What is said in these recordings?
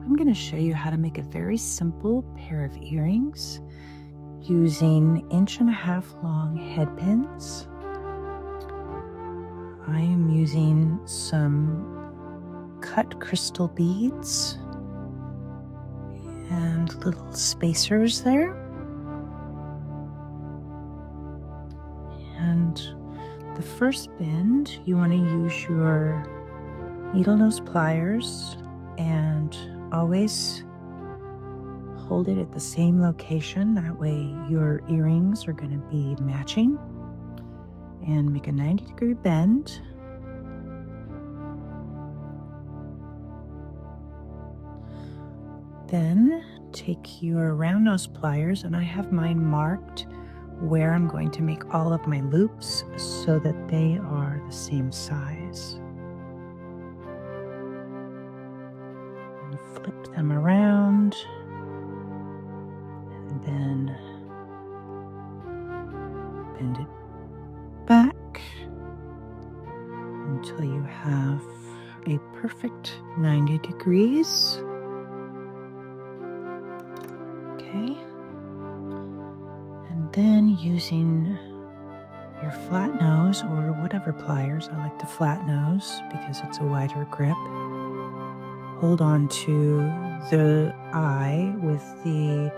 I'm going to show you how to make a very simple pair of earrings using 1.5 long head pins. I am using some cut crystal beads and little spacers there. And the first bend, you want to use your needle nose pliers and always hold it at the same location. That way your earrings are going to be matching. And make a 90-degree bend. Then take your round nose pliers, and I have mine marked where I'm going to make all of my loops so that they are the same size. Flip them around, and then bend it back until you have a perfect 90 degrees. Okay. And then using your flat nose or whatever pliers, I like the flat nose because it's a wider grip. Hold on to the eye with the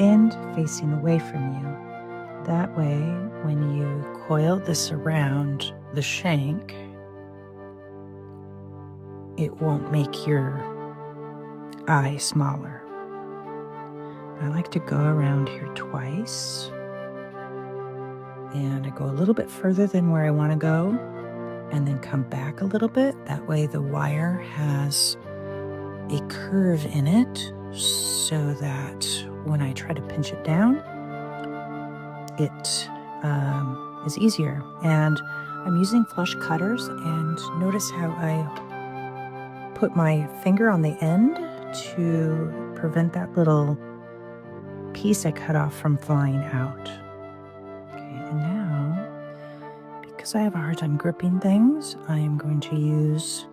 end facing away from you. That way, when you coil this around the shank, it won't make your eye smaller. I like to go around here twice, and I go a little bit further than where I want to go, and then come back a little bit. That way the wire has a curve in it so that when I try to pinch it down, it is easier. And I'm using flush cutters, and notice how I put my finger on the end to prevent that little piece I cut off from flying out. Okay, and now, because I have a hard time gripping things, I am going to use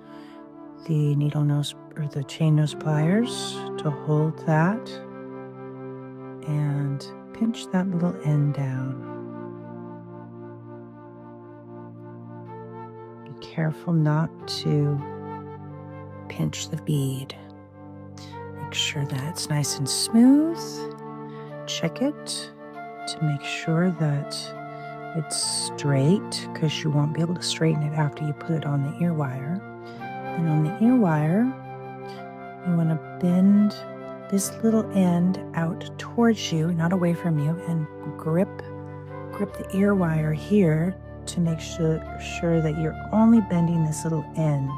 the needle nose or the chain nose pliers to hold that and pinch that little end down. Be careful not to pinch the bead. Make sure that it's nice and smooth. Check it to make sure that it's straight, because you won't be able to straighten it after you put it on the ear wire. And on the ear wire, you want to bend this little end out towards you, not away from you, and grip the ear wire here to make sure that you're only bending this little end.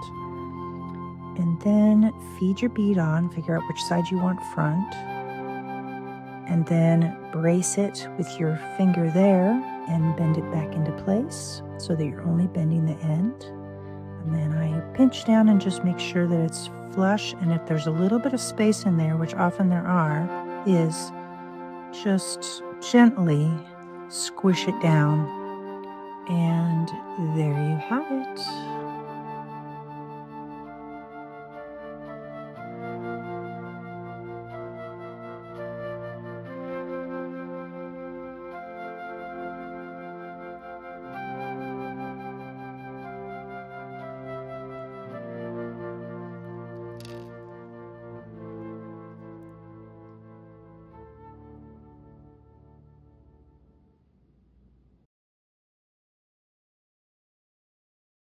And then feed your bead on, figure out which side you want front, and then brace it with your finger there and bend it back into place so that you're only bending the end. And then I pinch down and just make sure that it's flush, and if there's a little bit of space in there, which often there is just gently squish it down, and there you have it.